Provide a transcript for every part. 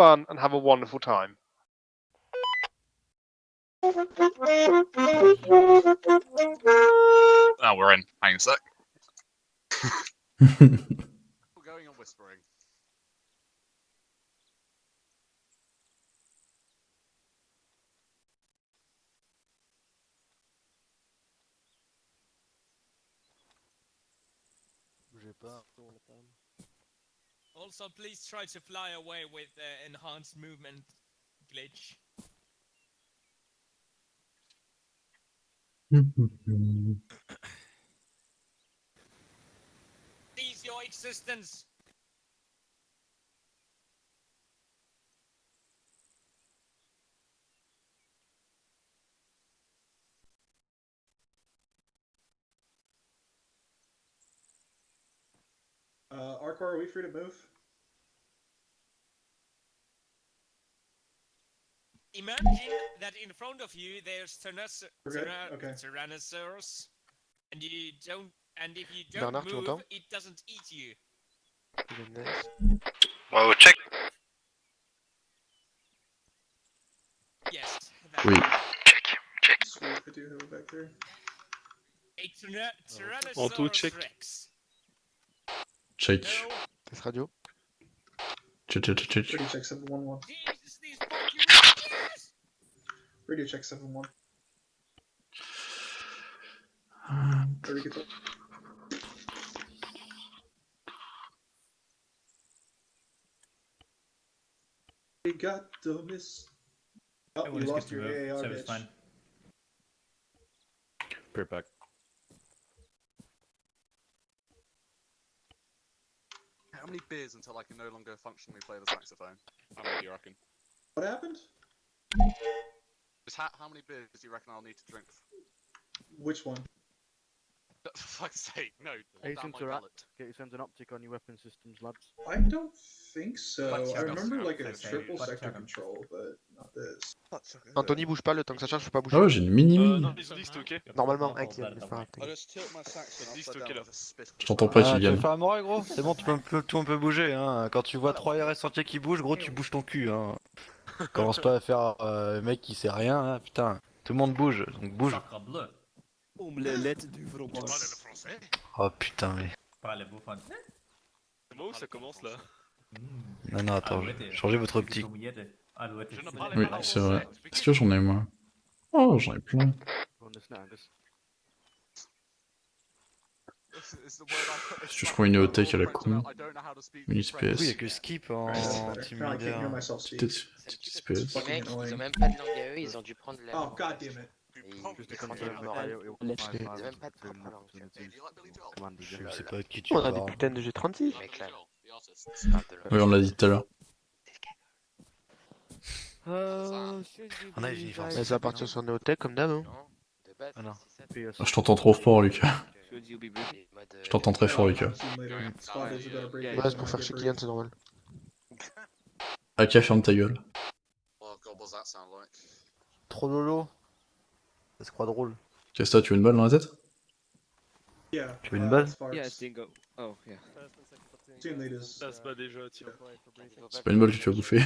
fun and have a wonderful time. Oh, we're in. Hang on a sec. We're going on whispering. Also, please try to fly away with the enhanced movement glitch. Cease your existence! Arcor, are we free to move? Imagine that in front of you there's Tyrannosaurus, and you don't, and if you don't Bernard, tu move, m'entends? it doesn't eat you. Well, check. Yes. That Oui. Sweet, I do have it back there. A Tyrannosaurus Rex. Check. No. Test radio. Check. Radio check 711. Jesus, these fucking Rexes! Radio check 711. Very good. We got the miss. Oh, you lost your AAR, bitch. Fine. Perfect. How many beers until I can no longer functionally play the saxophone? How many do you reckon? What happened? Just how many beers do you reckon I'll need to drink? Which one? For fuck's sake, no. Hey, Down my Sinterat, palate. get you sent an optic on your weapon systems, lads. I don't think so. Let's I check remember out like a this. triple Let's sector check 'em. control, but not this. Anthony, bouge pas, le temps que ça charge, faut pas bouger. Ah ouais, j'ai une mini. Non, ils se disent, ok. Normalement, avec c'est pas grave. I'll just tilt my saxophone Dis, upside ok, down là. with a spit. Je t'entends pas, Tu veux Kylian. faire un moré, gros? C'est bon, tout le monde peut bouger, hein. Quand tu vois 3 RS entiers qui bougent, gros, tu bouges ton cul, hein. Commence pas à faire mec qui sait rien, hein. Putain. Tout le monde bouge, donc bouge. Sacre bleu. Omelette du Tu parles le français? Oh putain, mais. Parlez-vous français? C'est moi où ça commence là? Non, attends, changez votre optique. Je ne parle Oui, pas c'est vrai. français. Est-ce que j'en ai moi? Oh, j'en ai plein. Est-ce que je prends une EOTech à la con? Une SPS. Oui, y'a que skip en team Now I can't hear leader. myself speak. Peut-être petite SPS. Fucking Les mecs, ils annoying. ont même pas de langue à eux, ils ont dû prendre la Oh langue. god damn it. Et ils prennent le moral. Ils ont même pas de propre langue. Je sais pas de qui tu On a des parles. putains de G36. Mec là, c'est pas de langue. Oui, on l'a dit tout à l'heure. On a une Mais ça va partir sur Neotech comme d'hab. Hein. Non, de base, Ah non. c'est ça. Ah, je t'entends trop fort, Lucas. Et mode, Je t'entends très fort, Lucas. Team leader. Squad is about to break Ouais, c'est pour faire chier Kylian, c'est normal. AK, ferme ta gueule. Oh god, what's that sound like? Trop lolo. Ça se croit drôle. Casta, tu veux une balle dans la tête? Yeah. Tu veux une balle? Dingo. Oh, yeah. Team leaders. Ça se bat déjà, tiens. C'est pas une balle que tu vas bouffer.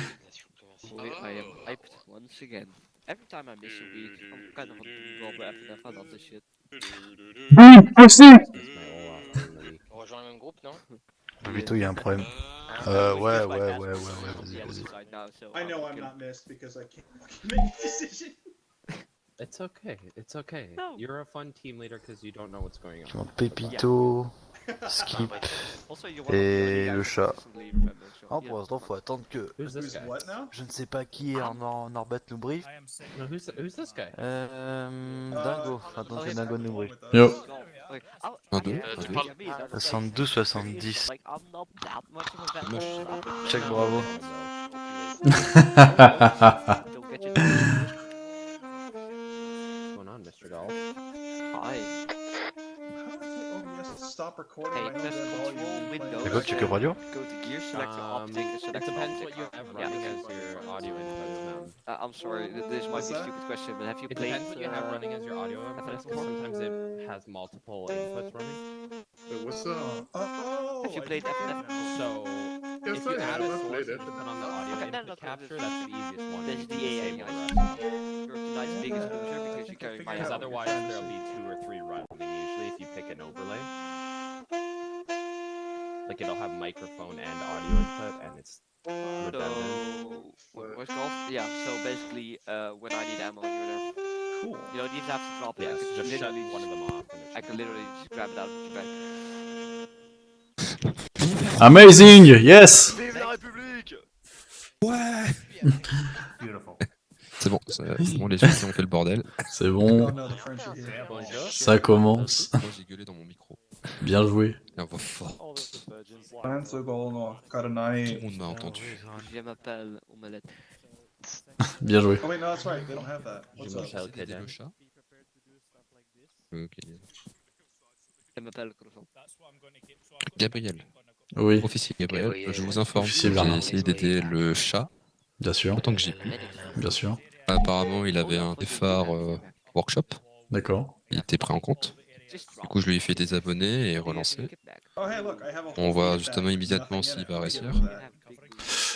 I am hyped once again. Every time I miss a week, I'm kind of go back after I love this shit. On rejoint le même groupe, non? Vito, y'a un problème. Ouais, vas-y. I know I'm not missed because I can't fucking make a decision. It's okay. It's okay. No. You're a fun team leader because you don't know what's going on. Tu vois Pépito, Skip et le chat. Oh, pour l'instant, faut attendre que Who's this Who's guy? what now? je ne sais pas qui est en orbite nous brief. No, who's this guy? Dingo. Attends que Dingo nous brief. Yo. 72, 70. Check, bravo. What's going on, Mr. Doll? Hi. Stop recording. Hey, I know press that all control you window. play. D'accord, check le radio. Go to gear, select your optic, It select depends optic. what you have running as your audio inputs, man. I'm sorry, this might be a stupid question, but have you It played? depends what you have running as your audio inputs, because sometimes it has multiple inputs running. What's up? Oh, Have you played FNF? So, if you add a source and put on the audio input capture, that's the easiest one. There's the AI Disable guys. the rest. You're tonight's biggest loser because you carry my Because album. otherwise there'll be 2 or 3 running usually if you pick an overlay. Like it'll have microphone and audio input and it's redundant. So, where's golf? Yeah, so basically, when I need ammo, you're there. Cool. You don't even have to drop it. Yes, I could just shut literally one of them off. And I could literally just grab it out of your bag. Amazing! Yes! Vive la République! C'est bon, les gens ils ont fait le bordel. C'est Oh bon, no, the French are here. ça commence. Moi j'ai gueulé dans mon micro. Bien joué. Et on voit fort. France goal, got a Tout night. le monde m'a entendu. Je m'appelle Omelette. Bien joué. Oh wait, no, that's right. They don't have that. What's Je up? m'appelle Posséder Kaden. le chat. Ok. Je m'appelle Croissant. Gabriel, Oui, officier Gabriel, je vous informe que Officier j'ai Bernard. essayé d'aider le chat bien sûr, autant que j'ai pu. bien sûr. Apparemment il avait un phare workshop, D'accord. il était pris en compte. Du coup je lui ai fait des abonnés et relancé. Oh hey, look, I have a On whole voit thing justement back. immédiatement Nothing in s'il it. va What do you réussir. get with that?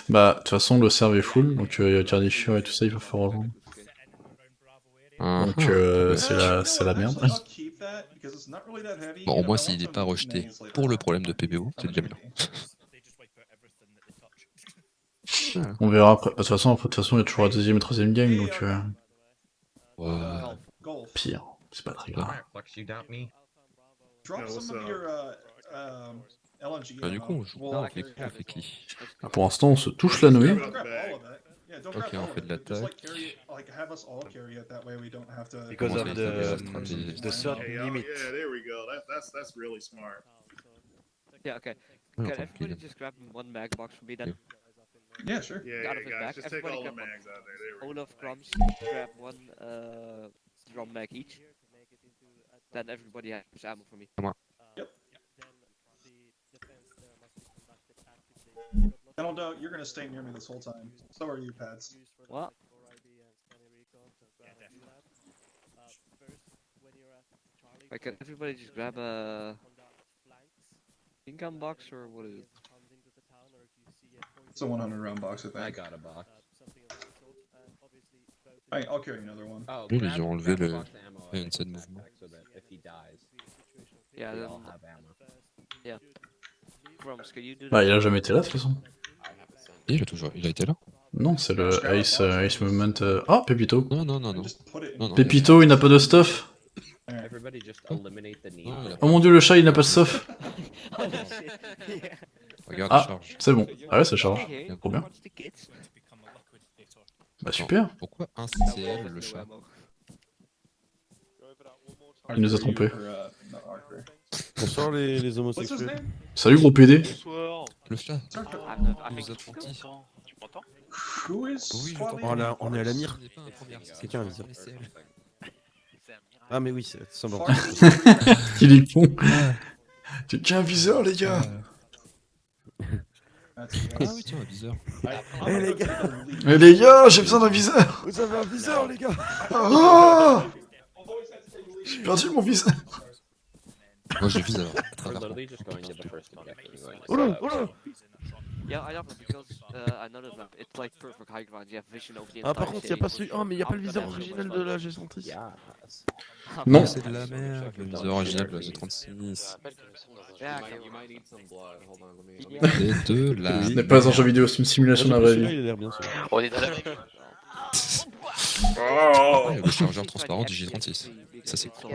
Bah, de toute façon, le serve est full, donc il y a Cardiffure et tout ça, il va falloir rejoindre. Donc, c'est la merde. Actually, I'll keep that because it's not really that heavy, Bon, au and moins I s'il want n'est some pas rejeté names later pour le on. problème de PBO, c'est déjà bien. On verra après. De toute façon, il y a toujours la deuxième et troisième game, donc Ouais. Golf. pire. C'est pas très grave. Drop Yeah, what's some of up? your LNG. Bah du coup on ammo. joue Well, pas, on I fait can- quoi, on fait qui? Ah, pour l'instant, on se touche la nouille. Don't grab all of it. Yeah, don't Ok, grab on all fait of de it. Just like l'attaque. carry it, like have us all carry it. That way we don't have to. Because Comment of ça, the, stratégie. the certain Hey, oh, limit. yeah, there we go. That's really smart. Yeah, okay. Ouais, Can enfin, everybody Kaden. just grab one mag box for me then? Yeah, sure. Yeah, Out yeah, of his guys, back. just take Everybody all the grab one. mags out there. There we go. Olaf Crumbs, grab one drum mag each. Then everybody has ammo for me. Donaldo, you're gonna stay near me this whole time. So are you, Pads. What? Wait, can everybody just grab a income box or what is it? It's a 100 round box, I I think. got a box. I'll carry another one. Oh, Oui, grab- ils ont enlevé grab a le box of ammo out of PNC de his mouvement. backpack so that if he dies, Yeah, we then all have ammo. Crumbs, can you do Bah, that? il a jamais été là, de toute façon. Il a été là. Non, c'est le Ace Movement. Oh, Pépito. Non, non, non, non. Just put it in. Non, non. Pépito, il n'a pas de stuff. Everybody just eliminate the need. Non, il a Oh mon dieu, le chat, il n'a pas de stuff. Regarde, Ah. il charge. C'est bon. Ah ouais, ça charge. Okay, Trop bien. watch the kids. Bah, super. Pourquoi un That way CL there's le no chat? ammo. Il nous a trompés. Not Arthur. Bonsoir les What's his homosexuels. name? Salut, gros PD. Bonsoir. Le chat I'm not, I il think nous a menti. Tu m'entends? Who is Oui, je squad t'entends. leader? Oh là, on est à la mire. Ce n'est pas un premier artiste. Quelqu'un a dit ça. Les CL. Ah mais oui, c'est semblant. Il est con. Quelqu'un un viseur, les gars. That's Ah oui, tiens, un viseur. Eh les gars, Mais les gars, j'ai besoin d'un viseur. vous avez un viseur les gars. Ah, j'ai perdu mon viseur. Moi, je vise à We're travers. literally just going to the first objective and going. Oh là, oh là. Yeah, I know, but because I know this map, it's like perfect high ground. You have vision over the Ah entire par contre, y a city. pas celui. Oh mais y a pas le viseur original de la G130. Yes. Non. C'est de la merde. Le viseur original de la G36. Yeah, You might need some blood. Hold on, let me. C'est de la Ce n'est pas un jeu vidéo, c'est une simulation d'un vrai Celui-là, vie. il a l'air bien celui-là. On est dans la Ouais, le chargeur transparent du G36. Ça, c'est cool.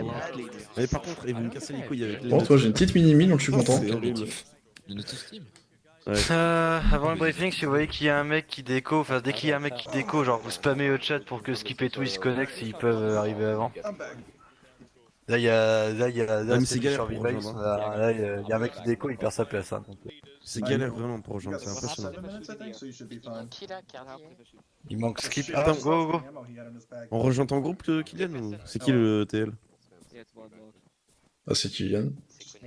Mais par contre, ils vont me casser les couilles avec les. Bon, toi, j'ai une petite mini-mine, donc je suis content. C'est horrible. Le notif Steam. Avant le briefing, si vous voyez qu'il y a un mec qui déco, enfin dès qu'il y a un mec qui déco, genre vous spammez le chat pour que Skip et tout ils se connectent s'ils peuvent arriver avant. I'm back. Là il y a, mais c'est c'est du galère sur pour V-Bucks, rejoindre, là il y a un mec qui déco, il perd sa place. Hein, donc, C'est galère vraiment pour You rejoindre, got c'est impressionnant. 7 minutes, I think, so you should be fine. il manque Skip. Shit, Attends, I go lost go. the ammo he had in his bag. On rejoint en groupe Kylian ou c'est qui le TL? Yeah, it's one box. Ah, c'est Kylian.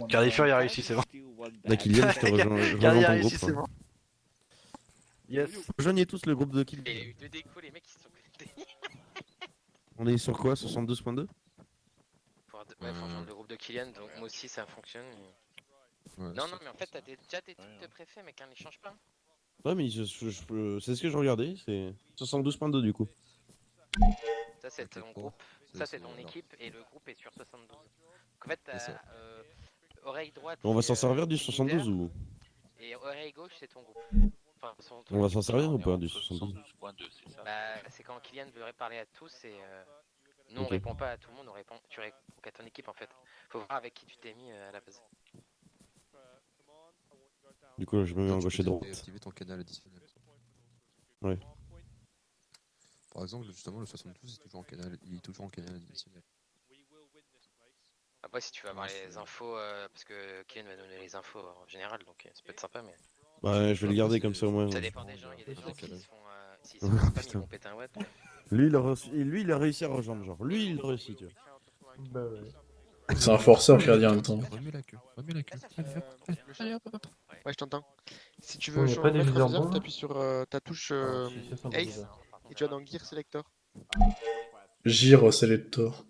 One Cardiffure il a bag. réussi, c'est bon. Steal one Là bag. Kylian, je te rejoins, je rejoins Cardiffure il a ton réussi, groupe. c'est bon. Yes. Rejoignez tous le groupe de Kylian. Il y a eu 2 décos, les mecs ils sont connectés. On est sur quoi? 72.2? Ouais, faut rejoindre le groupe de Kylian, donc moi aussi ça fonctionne. Ouais, Non, non, mais en fait t'as déjà des trucs de préfet, mais qu'un les change pas. Ouais, mais c'est ce que je regardais, c'est 72.2 du coup. Ça c'est ton groupe, ça c'est ton équipe et le groupe est sur 72. Donc, en fait, t'as oreille droite. On va c'est, s'en servir du team 72 leader, ou et oreille gauche c'est ton groupe. Enfin, on va s'en servir ou pas du 72? Bah, c'est quand Kylian veut parler à tous et nous on Ok. répond pas à tout le monde, tu réponds qu'à ton équipe en fait. Faut voir avec qui tu t'es mis à la base. Du coup, là, je me mets en Tu gauche peux et droite. activer ton canal additionnel. Ouais. Par exemple, justement, le 72 est toujours en canal, il est toujours en canal additionnel. Après si tu veux avoir les infos, parce que Kylian va donner les infos en général, donc ça peut être sympa mais... Ouais, je vais le garder comme ça au moins. Ça ouais. dépend des gens, il y a des gens qui se font... s'ils Ouais, sont sympas, ils putain. vont péter un watt. Lui, il a réussi à rejoindre, genre. Lui, il a réussi, tu vois. Bah ouais. C'est un forceur qui a dit en même temps. Remets la queue, remets la queue. Allez, hop, hop, hop. Ouais, je t'entends. Si tu Bon, veux y a pas changer des de viseurs rétroviseur, bons, là t'appuies sur ta touche Si, c'est ça, bon, Ace déjà. et tu vas dans Gear Selector. Gire Selector.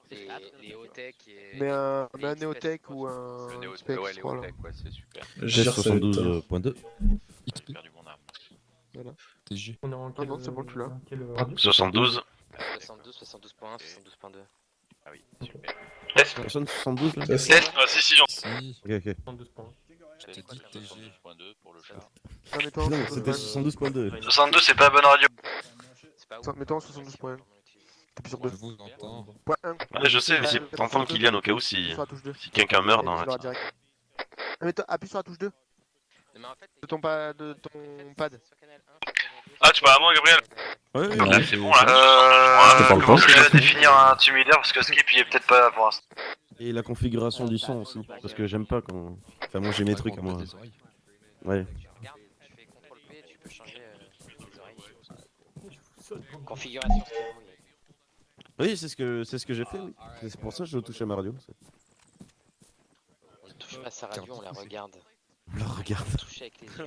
Les Neotech et... Mais un Neotech ou un Spec, je crois là. c'est super. Gire Selector. 72.2. XP, J'ai perdu mon arme. Voilà. TG. On est en quel, non, c'est bon, tu l'as. quel radio 72. 72, 72.1, 72.2. Ah oui, super. Personne 72 là? Ça, Si, si, j'en... Si, Ok, ok. 32 points. je t'ai dit TG. 72.2 pour le chat. Non, mets-toi en Non, c'était 72. 72.2. 62, c'est pas la bonne radio. C'est pas ouf. Mets-toi en 72.1. T'appuies sur 2. Je vous entends. Point 1. Ouais, je sais, mais c'est pour entendre Kylian au cas où si Sur la touche 2. quelqu'un meurt dans Tu la... l'auras direct. Appuie sur la touche 2 Mais en fait, de ton pad. sur canal 1, Ah, tu parles à moi, Gabriel? Ouais, ouais, Là, ouais. c'est bon, là. Je te parle Comment pas. je vais définir un team leader parce que Skip, il est peut-être pas là pour l'instant. Et la configuration du son aussi. Parce que j'aime pas quand. Enfin, moi j'ai mes trucs à moi. Des oreilles. Ouais. tu regardes, tu fais CTRL-P, tu peux changer les oreilles. Configuration stéréo. Oui, c'est ce que j'ai fait, oui. C'est pour ça que je touche à ma radio. On touche pas à sa radio, on la regarde. On la regarde. On touche avec les yeux.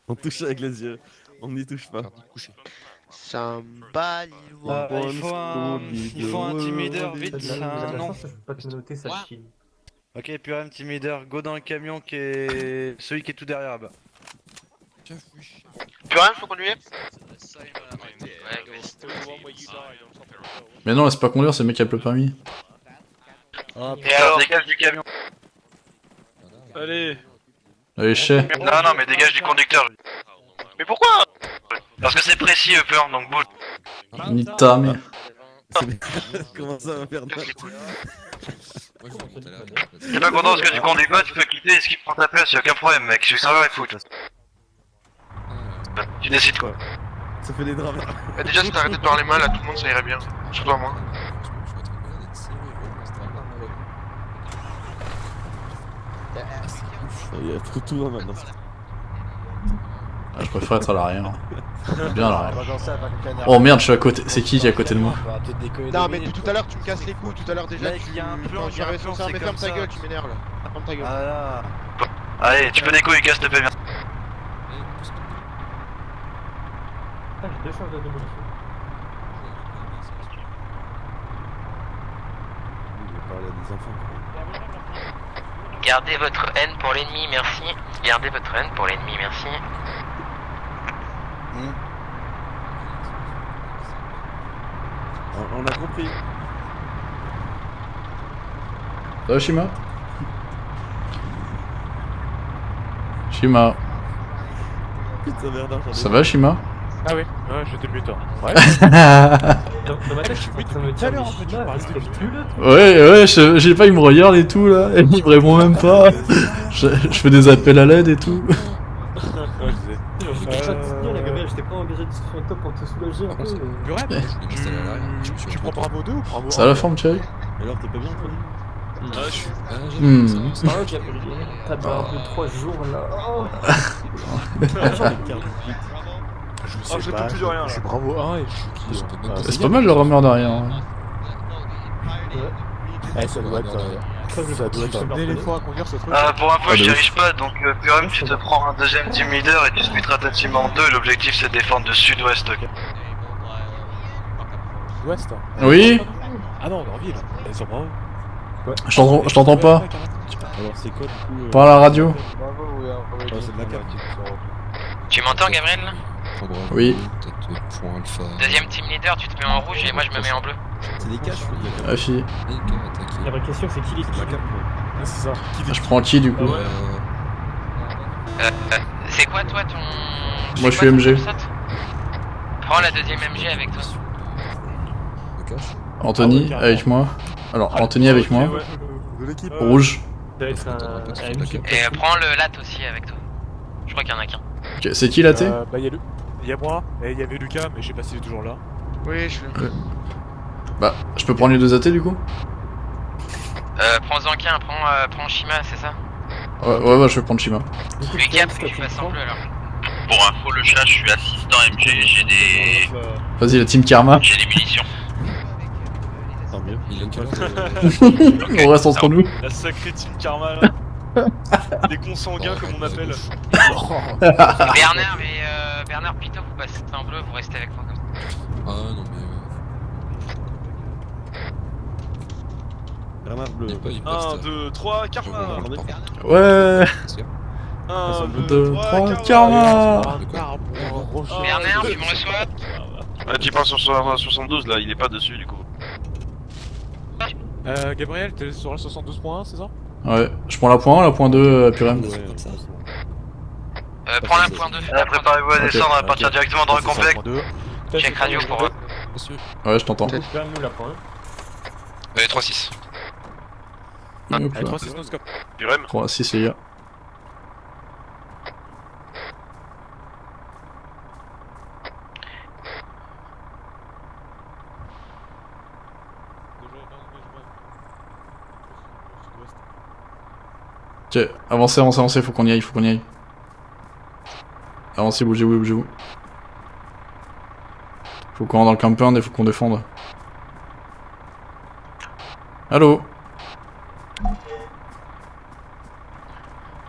On touche avec les yeux. On n'y touche pas. Cardi couché. Samba Il faut un team leader vite, c'est un nom. Je peux pas te noter ça chine. Ok, puis un team leader, go dans le camion qui est celui qui est tout derrière là-bas. Plus rien, faut conduire? Mais non, laisse pas conduire, c'est le mec qui a le permis. Et alors, dégage du camion. Allez. Allez, chais. Non, non, mais dégage du conducteur. Mais pourquoi? Parce que c'est précis, Upper, donc bouge. Ni ta mère. Comment ça va faire mal? Moi, je vais monter là. T'es pas content parce que tu conduis pas, tu peux quitter et Skip prend ta place, y'a aucun problème, mec. Je suis serveur et foot. Tu décides quoi? Ça fait des drames. Bah déjà si t'arrêtais de parler mal à tout le monde ça irait bien. Surtout à moi. Je suis en train de regarder une série, vraiment, c'est Il y a tout va maintenant. Ah, je préfère être à l'arrière. J'aime bien à l'arrière. Oh merde, je suis à côté. C'est qui est à côté de moi? Non mais depuis tout à l'heure tu me casses les couilles, tout à l'heure déjà Mec, tu... il y a un plan, Quand il y a un j'avais plan, fait ça, c'est mais comme ferme ta ça. gueule, tu m'énerves là. Ferme ta gueule. Ah là. Allez, tu peux déco, il casse, te fait bien. Ah, j'ai 2 chances de démolition. Il va parler à des enfants. Gardez votre haine pour l'ennemi, merci. Gardez votre haine pour l'ennemi, merci. On a compris. Ça va, Shima? Shima. Putain, merde, Ça va, Shima? Ah oui, ouais, j'étais buteur. Ouais. Dans ma tête, je suis en train de me dire, mais Shima, respecte plus là. Ouais, je sais pas, il me regarde et tout là. Et il me répond même pas. Je fais des appels à l'aide et tout. Ouais, je sais. Je suis déjà signé, la Gabriel, j'étais pas engagé de discussion avec toi pour te soulager un peu. Du rap, je l'ai mis à l'arrière. Tu prends Bravo 2 ou Bravo 1? Ça va la forme, Thierry? Alors, t'es pas bien, Anthony? Ah, je suis. Hmm. Ah, Gabriel, t'as barbe de 3 jours là. Oh. Je peux plus de rien. Je suis Bravo 1 et je suis qui C'est pas mal le rameur derrière. Hein. Eh, ça doit être. Ça doit être. les fois à conduire ce truc. Pour info, Ah, je de dirige pas, donc Purim, tu te prends un deuxième team leader et tu splitteras ta team en deux. L'objectif c'est de défendre de sud-ouest, ok? Ouest. Oui? Ah non, on est en ville. Elle est sur Bravo. Je t'entends pas. Alors, c'est quoi du coup? Pas à la radio. Ouais, c'est de la carte. Tu m'entends, Gabriel là? Oui. Peut-être point alpha. Deuxième team leader, tu te mets en rouge et moi je me mets en bleu. C'est des caches, Afi. La vraie question c'est qui les skills? C'est ça. Je prends qui du coup? C'est quoi toi ton... Moi je suis MG. Prends la deuxième MG avec toi. Anthony avec moi. Alors Anthony avec moi. Rouge. Et prends le lat aussi avec toi. Je crois qu'il y en a qu'un. Ok, c'est qui la T? Bah y'a moi, et il y avait Lucas, mais je sais pas s'il est toujours là. Oui, je suis là. Bah, je peux prendre les deux AT du coup? Prends-en qu'un, prends Shima, c'est ça? Ouais, je vais prendre Shima. Lucas, tu passes en bleu alors. Pour info, le chat, je suis assistant MG, j'ai des... Vas-y, la team Karma. J'ai des munitions. Tant mieux. Il a quelle heure On reste entre nous. La sacrée team Karma là. Des consanguins comme on appelle. Bernard, Pito, vous passez en bleu, vous restez avec moi comme ça. Ah non mais... Bernard bleu. 1, 2, 3, Karma. Ouais. 1, 2, 3, Karma. Bernard, tu me reçois? Tu parles sur 72 là, il est pas dessus du coup. Gabriel, t'es sur la 72.1, c'est ça? Ouais, je prends la point 1, la point 2 Purem. Prends la point 2. Préparez-vous à descendre, à partir directement dans le complexe. Check radio pour eux. Ouais, je t'entends. Nous la point. 3-6. Hop là. 3-6 no scope. 3-6 les gars. Ok, avancez, faut qu'on y aille, Avancez, bougez-vous. Faut qu'on rentre dans le compound et faut qu'on défende. Allô?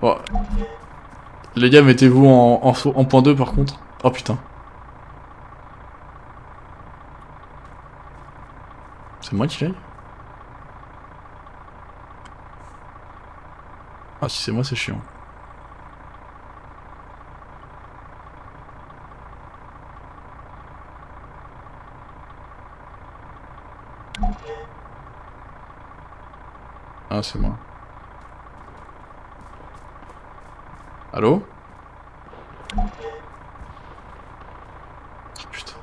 Bon. Les gars, mettez-vous en point 2 par contre. Oh putain. C'est moi qui l'aille? Ah si c'est moi c'est chiant. Ah c'est moi. Allô? Oh putain.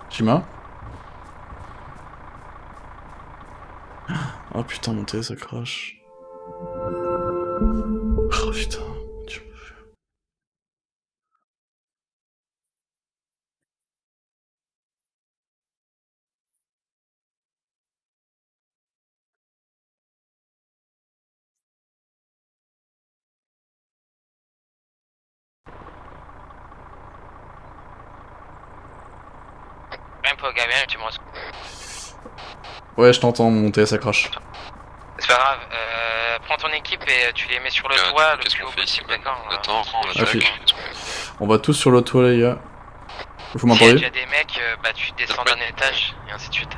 Shima? Oh putain, mon télé ça crache. Oh putain. Même pas Gabriel, tu me reçois. Ouais, je t'entends, mon télé ça crache. C'est pas grave, prends ton équipe et tu les mets sur le toit le plus haut possible, d'accord? On va tous sur le toit les gars. Vous S'il y a m'entendez? déjà des mecs, bah tu descends d'un étage et ainsi de suite.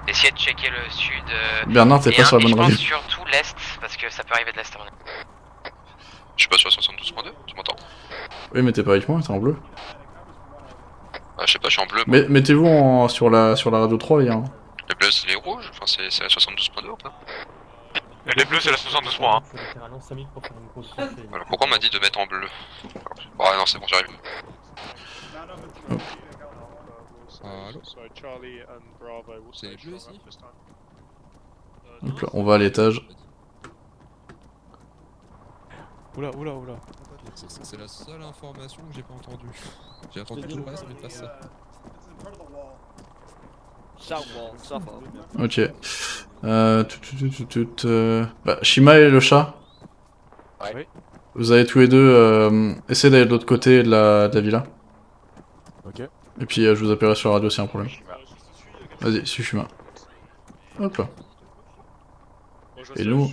Essayez de checker le sud. Bernard, t'es pas sur la bonne radio. radio. Je pense surtout l'est, parce que ça peut arriver de l'est. Je suis pas sur la 72.2, tu m'entends? Oui, mais t'es pas avec moi, t'es en bleu. Ah, je sais pas, je suis en bleu. Mais mettez-vous sur la radio 3 les gars. Les bleus c'est les rouges, enfin c'est la 72.2 ou pas? Les bleus c'est la 72.1. Voilà, pourquoi on m'a dit de mettre en bleu? Bon, non, c'est bon, j'arrive. Allô? C'est les bleus ici? Donc là, on va à l'étage. Oula. C'est la seule information que j'ai pas entendue. J'ai entendu tout le reste, mais pas ça. Ok. Bah, Shima et le chat. Ouais. Vous allez tous les deux essayer d'aller de l'autre côté de la villa. Ok. Et puis je vous appellerai sur la radio s'il y a un problème. Vas-y, suis Shima. Hop là. Et nous...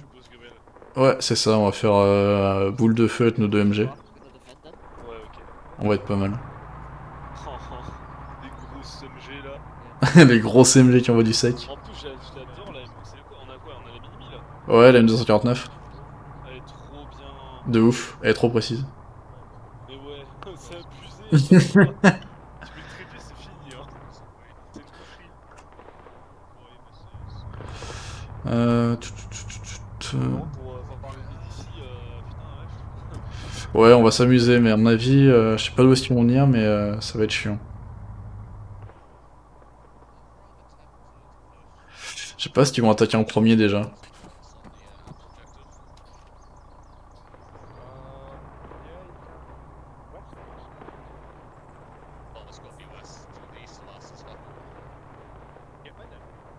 Ouais, c'est ça, on va faire boule de feu avec nos deux MG. Ouais, ok. On va être pas mal. Des grosses MG là. Les grosses MG qui envoient du sec. En plus, je l'adore là, c'est quoi? On a quoi? On a la mini là? Ouais, la M249. De ouf, elle est trop précise. Mais ouais, c'est abusé. Tu peux le tripper, c'est fini. Hein. C'est une coucherie. Pour faire parler d'ici, putain, Ouais, on va s'amuser, mais à mon avis, je sais pas d'où est-ce qu'ils vont venir, mais ça va être chiant. Je sais pas si ils vont attaquer en premier déjà.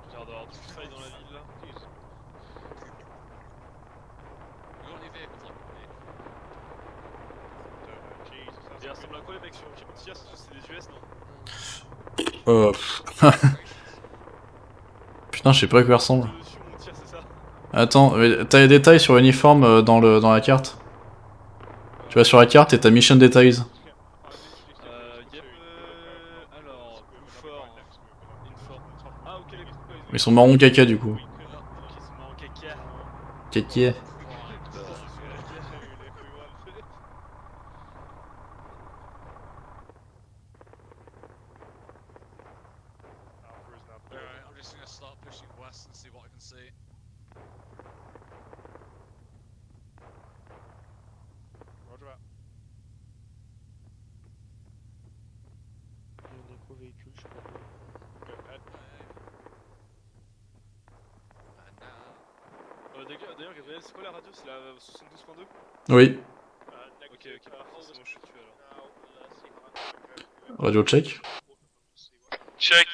j'ai l'air d'avoir du faille dans la ville là. Ils ressemblent à quoi les mecs sur qui tirent? C'est des US non? Putain, je sais pas à quoi ils ressemblent. Attends, t'as les détails sur l'uniforme dans la carte? Tu vas sur la carte et t'as Mission Details. Alors, plus fort, uniforme. Ah ok, Ils sont marron caca du coup. ils sont marrons caca. Caca. Alright, I'm just gonna start pushing west and see what I can see. Roger that. Il y a un éco-véhicule, je sais pas. D'ailleurs, Gabriel, c'est quoi la radio? C'est la 72.2? Oui. Ok, parfait, c'est bon, je suis dessus alors. Radio check. Check.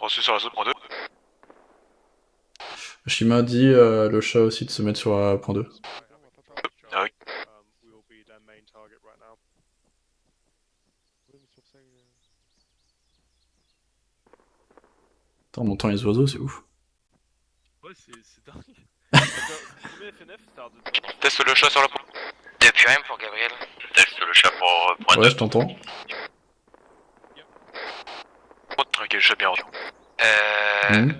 Reçu sur la zone point 2. Shima dit le chat aussi de se mettre sur la point 2. Ah oui. Attends, en montant les oiseaux, c'est ouf. Ouais, c'est dingue. Teste le chat sur la point. Depuis rien pour Gabriel. Teste le chat pour point 2. Ouais, je t'entends. Tranquille, le chat bien reçu.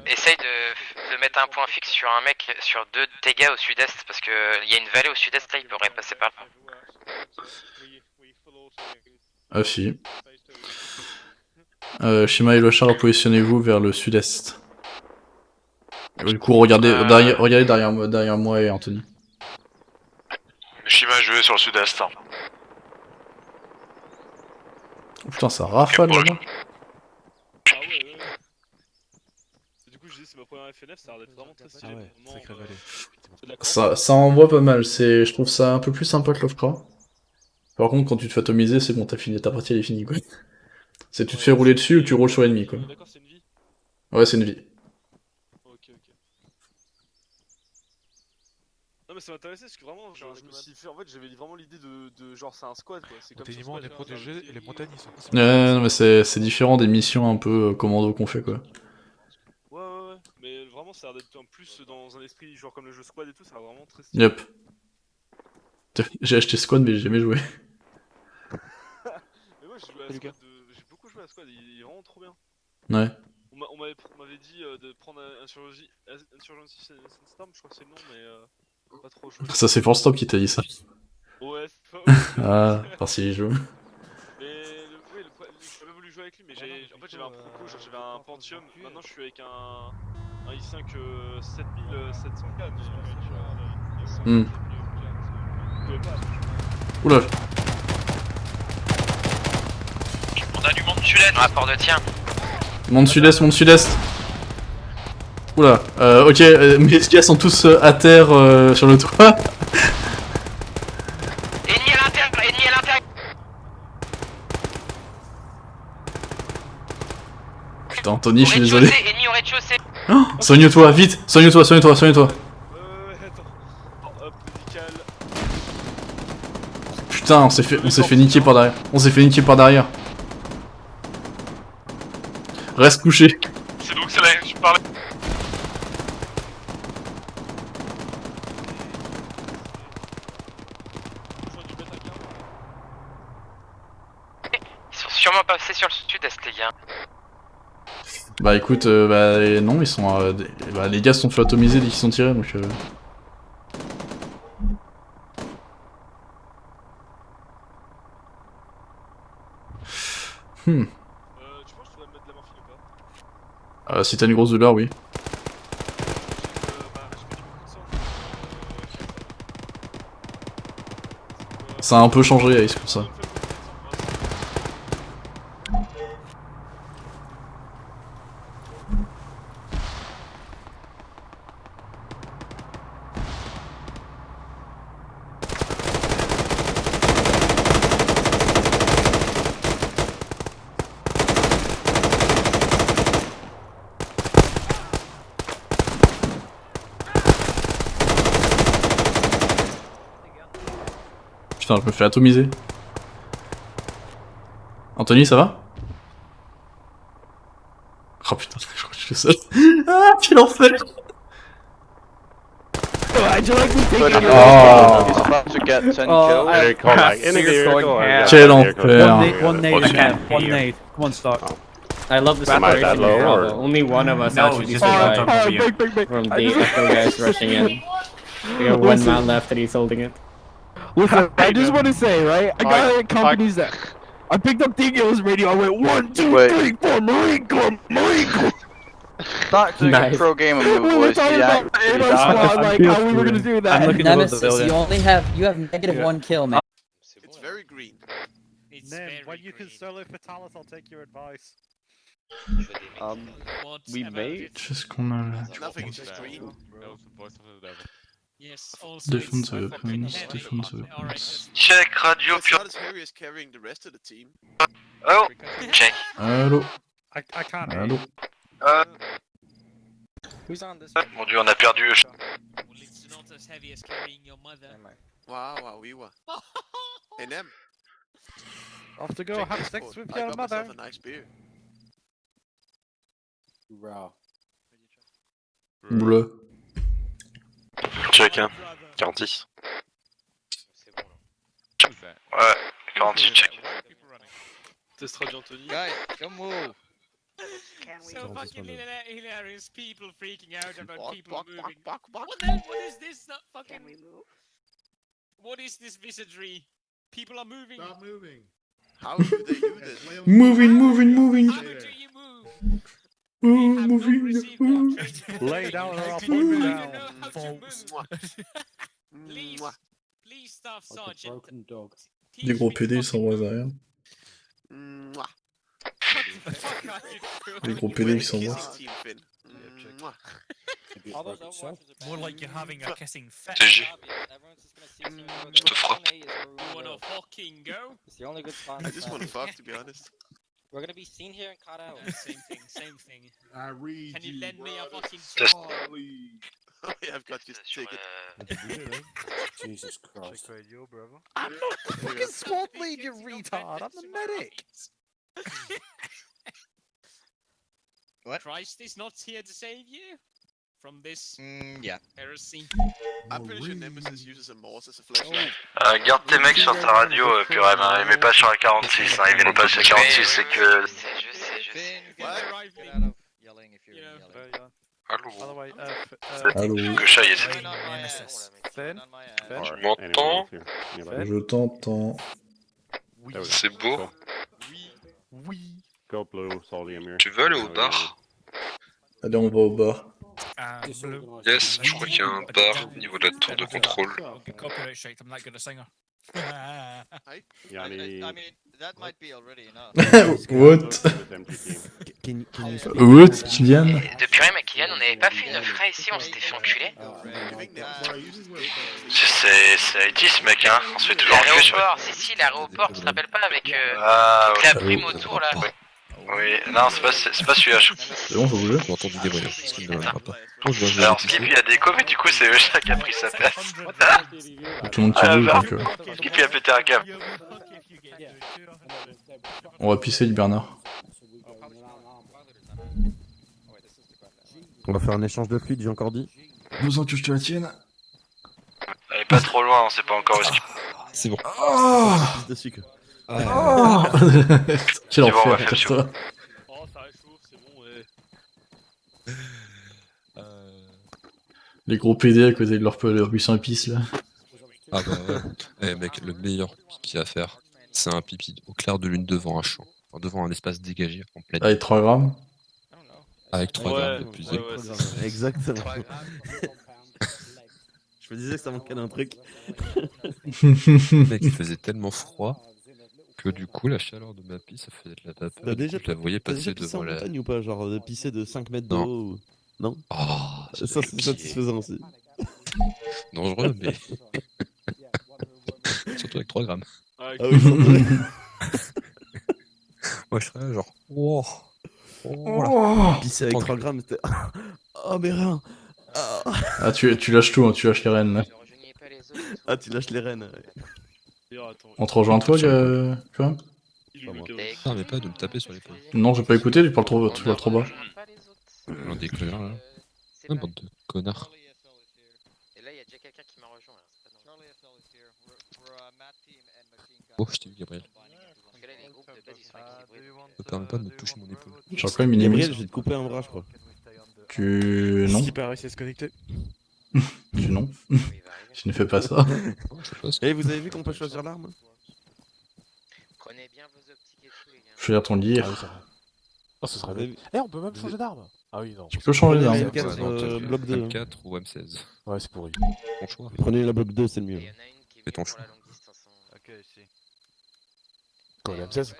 Essaye de mettre un point fixe sur un mec, sur 2 de tes gars au sud-est, parce que y a une vallée au sud-est là, il pourrait passer par là. Ah si. Shima et le chat, repositionnez-vous vers le sud-est. Du coup, regardez derrière moi et Anthony. Shima, je vais sur le sud-est. Oh, putain, ça rafale là-bas. Ah ouais. Du coup, je dis, c'est ma première FNF, ça a l'air d'être vraiment très stylé. Ah ouais, sacré vallée. Ça envoie pas mal, je trouve ça un peu plus sympa que Lovecraft. Par contre, quand tu te fais atomiser, c'est bon, t'as fini, ta partie elle est finie quoi. C'est tu te fais rouler dessus ou tu roules sur l'ennemi quoi. D'accord, c'est une vie? Ouais, c'est une vie. Ok. Non mais ça m'intéressait parce que vraiment, je me suis fait, en fait j'avais vraiment l'idée de genre c'est un squad quoi. C'est comme Intelligent, on est protégé et les montagnes ils sont pas... Non mais c'est différent des missions un peu commando qu'on fait quoi. Ouais, mais vraiment ça a l'air d'être en plus dans un esprit genre comme le jeu squad et tout, ça a vraiment très stylé. Yep. J'ai acheté Squad mais j'ai jamais joué. Mais moi j'ai beaucoup joué à Squad, il est vraiment trop bien. Ouais. On m'avait dit de prendre Insurgency Sandstorm, je crois que c'est le nom, mais pas trop joué. Ça c'est Force Stop qui t'a dit ça. Ouais, c'est pas Ah, parce qu'il joue. Mais j'ai pas voulu jouer avec lui, mais en fait j'avais un Proco, j'avais un Pentium, maintenant je suis avec un i5 7700K, mais Oula. On a du monde sud-est. À port de tien. Monde sud-est. Oula, ok, mes gars sont tous à terre sur le toit. Ennemi à l'intérieur. Putain, Anthony, je suis désolé. Ennemi au rez-de-chaussée. Oh, soigne-toi, vite, soigne-toi. attends. Hop, médical. Putain, on s'est fait niquer par derrière. Reste couché. C'est donc c'est là que tu parlais. Ils sont sûrement passés sur le sud-est, les gars. Bah écoute, non, ils sont... les gars se sont fait atomiser dès qu'ils sont tirés, donc... Hmm. Tu penses que tu dois me mettre de la morphine ou pas? Si t'as une grosse douleur, oui. Ça a un peu changé, Ice, comme ça. Putain, je me fais atomiser. Anthony, ça va? Oh putain, je crois que je suis seul. Ah, quel enfer! Quel enfer! One nade. Come on, start. I love the separation here, although only one of us actually survived from the Echo guys rushing in. We have one man left and he's holding it. Listen, I just want to say, right? I got companies that. I picked up Dingo's radio. I went 1, 2, 3, 4, Marine Corps, Marine Corps. Not doing a pro game of move, boys. Like how we were gonna do that. Nemesis, you have -1 kill, man. It's very green. When you can solo Fatalis, I'll take your advice. We made. Qu'est-ce qu'on a là? Nothing, it's just green. Yes, Defense weapons, defense weapons. Check radio It's pure. not as hairy as carrying the rest of the team. Oh, check. Allô? I can't. Allô? Mon dieu, on a perdu. It's not as heavy as carrying your mother. Wow, we were. And them. Off to go have sex with your got mother. myself a nice beer. Bleu. Check, hein. 46. Ouais, 46, check. Test radio Anthony. Guys, come move. So fucking hilarious. People freaking out about people moving. Bark. What is this? Fucking. What is this wizardry? People are moving. Stop moving. How do they do this? Moving. How do you move? Moving. Lay down or I'll put You you know down. how to move. Please, Staff Sergeant. Des gros PD, ils s'envoient derrière. Des gros PD qui s'envoient. More like you're having a kissing fit. TG. Je te frappe. You wanna fucking go? I just want to fuck, to be honest. We're gonna be seen here and caught out. Same thing. I read Can you lend me a fucking Test. Oh, yeah, I've got your ticket. Jesus Christ. I'm not the fucking squad lead, you retard. I'm the medic. What? Christ is not here to save you from this heresy. I'm pretty sure Nemesis uses a Morse as a flashlight. Garde tes mecs sur ta radio, Purem, hein, et mets pas sur la 46, hein, ils viennent pas sur la 46, c'est que... Allô. Que chat, yes. Tu m'entends? Je t'entends. C'est beau. Oui. Tu veux aller au bar? Allez, on va au bar. Yes, je crois qu'il y a un bar au niveau de la tour de contrôle. Copyright strike, I'm that good a singer. I mean, that might be already enough. What? What, Kylian? De Purem et Kylian, on n'avait pas fait une frais ici, on s'était fait enculer. C'est Haïti, mec, hein. On se fait toujours enculer sur... L'aéroport, si, l'aéroport, tu te rappelles pas avec la prime autour là? Oui, non, c'est pas celui-là. C'est bon, faut bouger. J'ai entendu des voyages, ce qui ne me pas. Alors, Skippy a déco, mais du coup, c'est Eusha qui a pris sa place. Tout le monde qui bouge, donc... Skippy a pété un câble. On va pisser du Bernard. On va faire un échange de fluides, j'ai encore dit. Besoin que je te la tienne. Elle est pas trop loin, on sait pas encore où est-ce qu'il... C'est bon. Oh, de sucre. oh. Quel enfer, putain. Oh, ça réchauffe, c'est bon, ouais. Les gros PD à côté de leur buisson épice là. Ah bah ouais. Eh mec, le meilleur pipi à faire, c'est un pipi au clair de lune devant un champ. devant un espace dégagé en pleine. Avec 3 grammes. Avec 3 grammes de plus. Exactement. Je me disais que ça manquait d'un truc. Mec, il faisait tellement froid que du coup la chaleur de ma pisse ça faisait de la vapeur. T'as déjà Je la voyais passer pissé en devant la. montagne ou pas? Genre de pisser de 5 mètres Non. d'eau ou... Non. Oh, ça c'est satisfaisant aussi. Dangereux, mais. Surtout avec 3 grammes. Ah oui, surtout. Moi je serais là, genre. Wow. Pisser avec 3 grammes, c'était. Oh, mais rien. Ah, tu lâches tout, hein, tu lâches les rênes. Là. Ah, tu lâches les rênes. On te rejoint toi, quand même? Non, mais pas de me taper sur l'épaule. Non, j'ai pas écouté, tu parles trop bas. On déclare là. Un bande de connards. Et là, il y a déjà quelqu'un qui m'a rejoint. Oh, je t'ai vu, Gabriel. Ne permets pas de me toucher mon épaule. J'ai quand même minimise. Gabriel, je vais te couper un bras, je crois. Tu. Non. Ce qui paraît, c'est se connecter. Tu non. Je ne fais pas ça. Et vous avez vu qu'on peut choisir l'arme? Prenez bien vos optiques et tout, les gars. Choisir ton lire. Oh, ce serait bien. Eh, on peut même changer d'arme. Ah oui, non. Tu peux changer d'arme. M4, bloc 2. M4 ou M16. Ouais, c'est pourri. Ton choix. Prenez la bloc 2, c'est le mieux. Fais ton choix. Ok, ici. Quoi, la M16?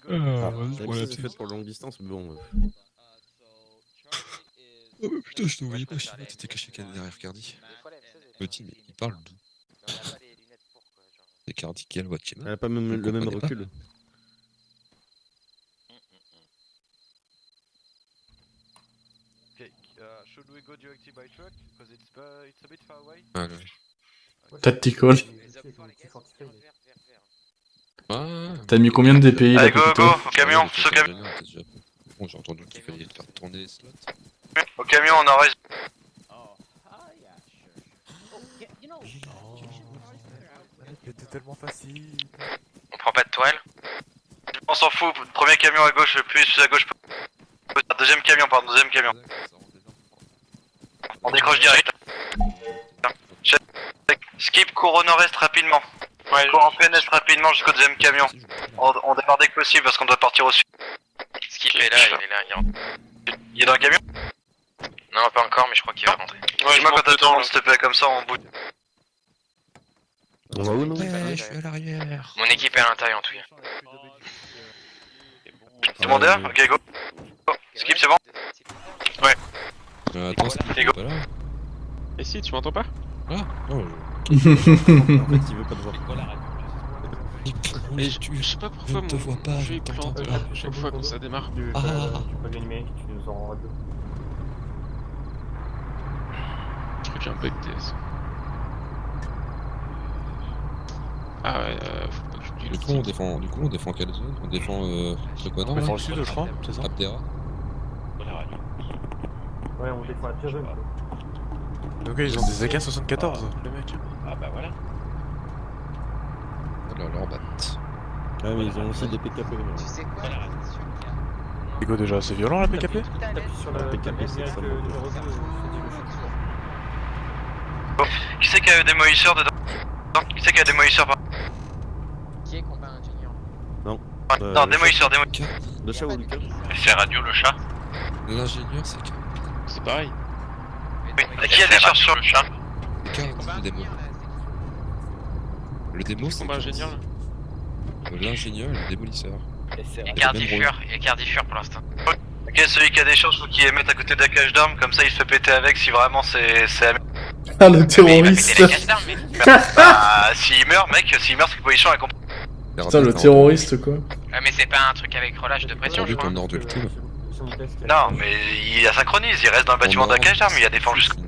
La M16 est faite pour longue distance, mais bon. Oh putain, je te voyais pas, China, t'étais caché derrière Cardi. Je me dis, mais il parle d'où? C'est Cardi qui a le voix de China. Elle a pas même le même recul. Okay, should we go directly by truck? Because it's a bit far away. Tactical. Ah. T'as mis combien de DPI là, Allez, go, Pépito? au camion, ce camion. Bon, j'ai entendu qu'il fallait faire tourner les slots. Au camion, on en reste. C'était tellement facile. On prend pas de toile. On s'en fout, premier camion à gauche, plus à gauche. Deuxième camion, pardon, deuxième camion. On décroche direct. Skip, cours au nord-est rapidement. Cours en plein est rapidement jusqu'au deuxième camion. On démarre dès que possible parce qu'on doit partir au sud. Skip est là, il est là, il rentre. Il est dans le camion? Non, pas encore, mais je crois qu'il va rentrer. Dis-moi quand t'as tout le monde, s'il te plaît, comme ça on bouge. On va où, non? Ouais, je suis à l'arrière. Mon équipe est à l'intérieur en tout cas. Tout le monde est là? Ok, go. Skip, c'est bon? Ouais. Attends, c'est go. pas là. Et si, tu m'entends pas? Ah, non. En fait, il veut pas te voir. Mais je sais pas pourquoi je te vois pas, jeu je t'entends plante pas. à chaque fois quand ça démarre. Ah. Tu peux gagner, tu nous en deux. Je crois qu'il y a un bug DS. Ah ouais, faut pas que j'oublie. Du coup, on défend quelle zone? On défend le quoi? On défend le sud, je crois, c'est ça? Abdera. Ouais, on défend la pire zone. Donc ils ont des AK-74, les mecs. Ah bah voilà. Alors leur batte. Ouais, mais ils ont aussi des PKP. Tu sais quoi? C'est quoi déjà? C'est violent la PKP? T'appuies sur la PKP, c'est ça. Qui c'est qu'il y a des démolisseurs dedans? Qui c'est qu'il y a des démolisseurs par... Qui est combat ingénieur? Non. Non, démolisseurs, démolisseurs. Le chat ou Lucas? C'est radio, le chat. L'ingénieur, c'est qui? C'est pareil. Oui. Qui a des charges sur le chat? C'est qui le démo? Le démo, c'est combat ingénieur là. L'ingénieur et le démolisseur. Et Cardifure pour l'instant. Ok, celui qui a des charges, faut qu'il les mette à côté de la cage d'armes, comme ça il se fait péter avec si vraiment c'est... Ah, le terroriste. Bah, s'il meurt, mec, s'il meurt, c'est que position elle comprend. Putain, le terroriste quoi. Ouais, mais c'est pas un truc avec relâche de pression, je crois. Ton ordre ultime. Non, mais il la synchronise, il reste dans le bâtiment de la cage d'armes, il a défendu jusqu'au...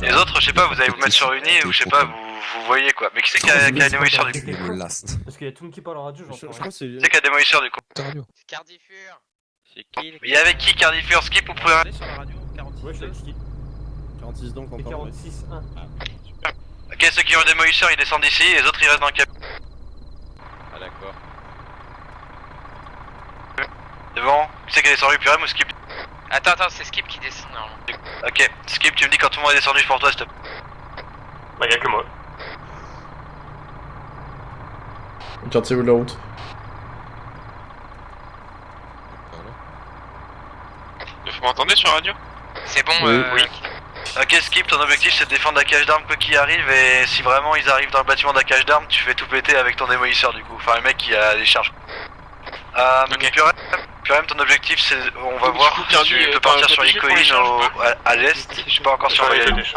Les autres, je sais pas, vous allez vous mettre sur une île ou je sais pas, vous voyez quoi. Mais qui c'est qui a des démolisseurs du coup? Last. Parce qu'il y a tout le monde qui parle en radio, Je crois que c'est... Qui c'est qui a des démolisseurs du coup? C'est Cardifure. C'est qui? Il est avec qui Cardifure? Skip ou pouvez... sur la radio, 46. Ouais, je suis avec Skip. 46 donc Et encore. 46-1. Ok, ceux qui ont le démolisseur ils descendent ici, les autres ils restent dans le camion. Ah d'accord. Devant, qui c'est qui a descendu Purem ou Skip? Attends, c'est Skip qui descend normalement. Ok, Skip, tu me dis quand tout le monde est descendu pour toi, s'il te plaît. Bah y'a que moi. Quartier ou de la route? Vous m'entendez sur radio? C'est bon, Oui. Ok, Skip, ton objectif c'est de défendre la cage d'armes quoi qu'il arrive, et si vraiment ils arrivent dans le bâtiment de la cage d'armes, tu fais tout péter avec ton démolisseur du coup, enfin le mec qui a les charges. Purem, ton objectif c'est, on va voir si tu peux partir sur Icoin à l'est, je suis pas encore sûr. à l'est,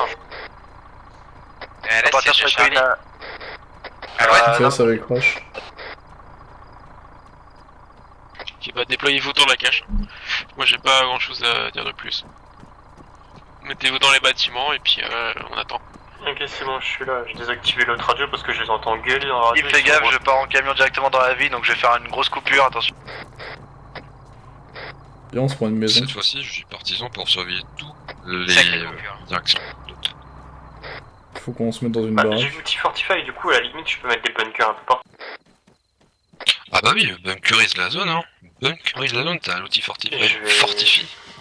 Partir sur c'est Icoin Ok, ça avec Crash. Qui va déployer-vous autour de la cache. Moi j'ai pas grand chose à dire de plus. Mettez-vous dans les bâtiments et puis on attend. Ok, c'est bon, je suis là. J'ai désactivé l'autre radio parce que je les entends gueuler dans la radio. Fais gaffe, je pars en camion directement dans la ville, donc je vais faire une grosse coupure, attention. Viens, on se prend une maison. Cette fois-ci, je suis partisan pour surveiller tous les directions. Faut qu'on se mette dans une J'ai baraque. l'outil Fortify, du coup, à la limite, je peux mettre des bunkers un peu partout. Ah bah oui, bunkerise la zone, hein. Bunkerise la zone, t'as l'outil fortifie.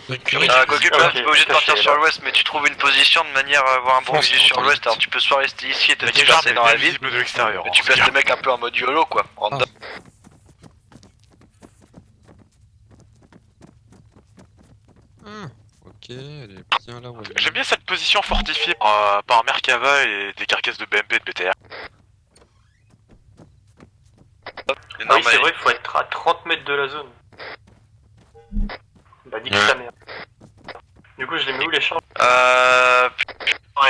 Bunkerise. Quoique, t'es pas obligé de partir sur l'ouest, mais tu trouves une position de manière à avoir un bon visu sur l'ouest, alors tu peux soit rester ici et te disperser dans la ville, et tu places les mecs un peu en mode YOLO quoi. Ok, elle est bien là où elle est. J'aime bien cette position fortifiée par Merkava et des carcasses de BMP et de BTR. Ah oui, c'est vrai, il faut être à 30 mètres de la zone. Bah, nique sa mère. Du coup, je les mets où les charges?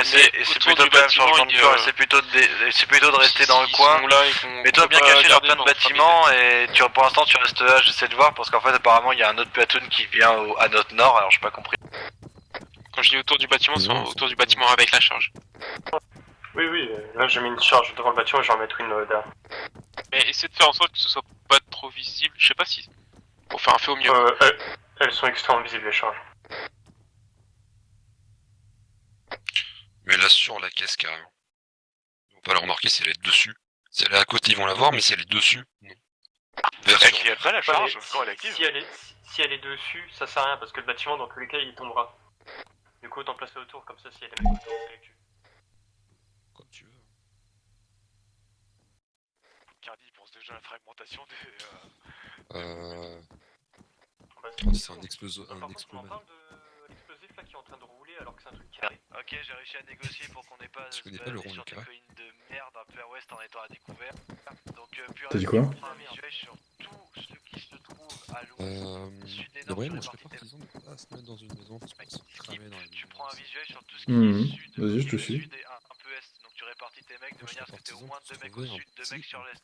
C'est plutôt pas un changement de plan, c'est plutôt de rester dans le coin. Mets-toi bien caché dans plein de bâtiments et pour l'instant tu restes là, j'essaie de voir parce qu'en fait apparemment il y a un autre platoon qui vient à notre nord, alors j'ai pas compris. Quand je dis autour du bâtiment, c'est autour du bâtiment avec la charge. Oui, là j'ai mis une charge devant le bâtiment et je vais en mettre une derrière. Mais essaie de faire en sorte que ce soit pas trop visible, je sais pas si... Enfin, fais au mieux. Elles sont extrêmement visibles les charges. Mais là sur la caisse carrément. Ils vont pas la remarquer si elle est dessus. Si elle est à côté, ils vont la voir, mais si elle est dessus, non. Elle est prête la charge quand elle est active. Si elle est dessus, ça sert à rien parce que le bâtiment dans tous les cas il tombera. Du coup autant placer autour, comme ça s'il y a des mecs autour, c'est les tue. Comme tu veux. Cardi il pense déjà à la fragmentation des... C'est un explosif. On parle de l'explosif là qui est en train de rouler alors que c'est un truc carré. Ok, j'ai réussi à négocier pour qu'on n'ait pas Je connais pas le rond sur des carré. collines de merde un peu à ouest en étant à découvert. Donc T'as dit quoi? un visuel sur tous ceux qui se trouvent à l'ouest, sud et nord. Gabriel, moi je serais partisan de pas se mettre dans une maison parce qu'on se cramer dans les Tu prends un visuel sur tout ce qui est sud, Vas-y, je te suis. sud et un peu est. Donc tu répartis tes mecs de manière à ce que t'aies au moins 2 mecs au sud, 2 mecs sur l'est.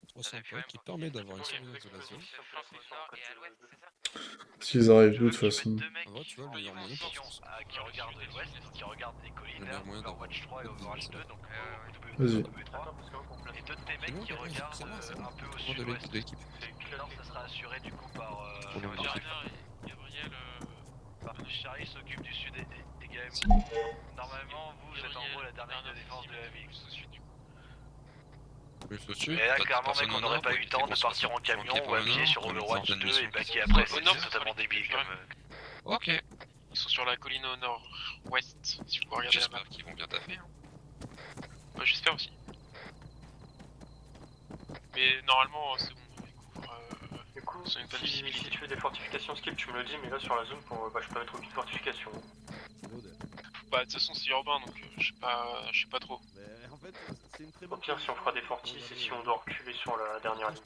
300 points qui permet d'avoir une surveillance de la zone. S'ils arrivent de toute façon. En vrai, tu vois, le meilleur moyen pour qui regardent l'ouest, qui regardent les collines, Overwatch 3 et Overwatch 2, donc Vas-y. et deux de tes mecs qui regardent un peu au sud-ouest. Alors ça sera assuré du coup par Gabriel, Charlie s'occupe du sud et Gaël. Normalement vous êtes en gros la dernière de défense de la ville. Et là clairement mec on n'aurait pas eu le temps de partir en camion ou à pied sur Overwatch 2 et backer après, c'est totalement débile comme... Ok. Ils sont sur la colline au nord-ouest, si vous pouvez regarder la map. J'espère qu'ils vont bien taffer. Ouais, j'espère aussi. Mais normalement, c'est bon, on découvre... Du coup, si tu fais des fortifications skip, tu me le dis, mais là sur la zone, je peux mettre aucune fortification. Bah, de toute façon, c'est urbain, donc je sais pas trop. En fait, c'est une très Au bonne pire, si on fera des fortis, c'est si on doit reculer sur la dernière ligne.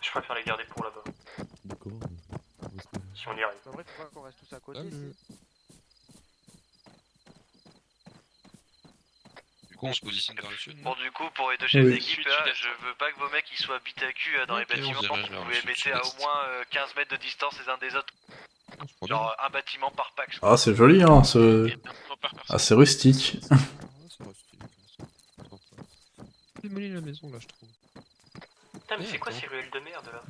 Je préfère les garder pour là-bas. D'accord. Si on y arrive. En vrai, faut pas qu'on reste tous à côté. Du coup, on se positionne vers le sud. Bon du coup pour les deux chefs d'équipe là, je veux pas que vos mecs ils soient bit à cul dans les bâtiments, vous les mettez à au moins 15 mètres de distance les uns des autres. Genre un bâtiment par pack. Ah, c'est joli, hein, ce... Ah, c'est rustique. Démolir la maison là, je trouve. Putain, mais c'est quoi ces ruelles de merde là?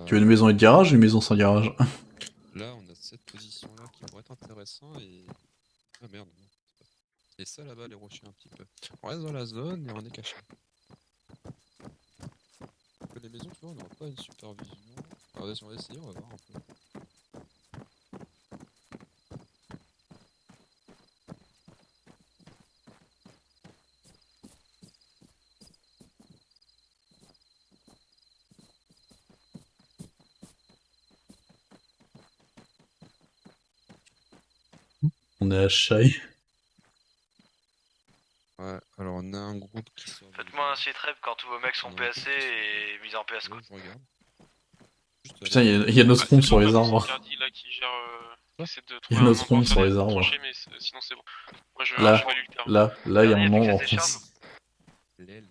Tu veux une maison avec garage ou une maison sans garage? Là, on a cette position là qui pourrait être intéressant et... Ah merde. Et ça là-bas, les rochers un petit peu. On reste dans la zone et on est caché. Les maisons, tu vois, on n'aura pas une supervision. Alors, si on va essayer, on va voir un peu. On est à Shy. Ouais, alors on a un groupe qui sort. Faites-moi un C-trap quand tous vos mecs sont PAC et mis en PS quoi. Je regarde. Putain, il y a notre rond sur les arbres. Cardi là qui gère. Qui essaie de Il y trouver a un notre endroit rond sur les arbres. tranché, mais sinon c'est bon. Moi je Là, valide le terrain. là, il y a un nombre en Cardi a fixé ses France. charges.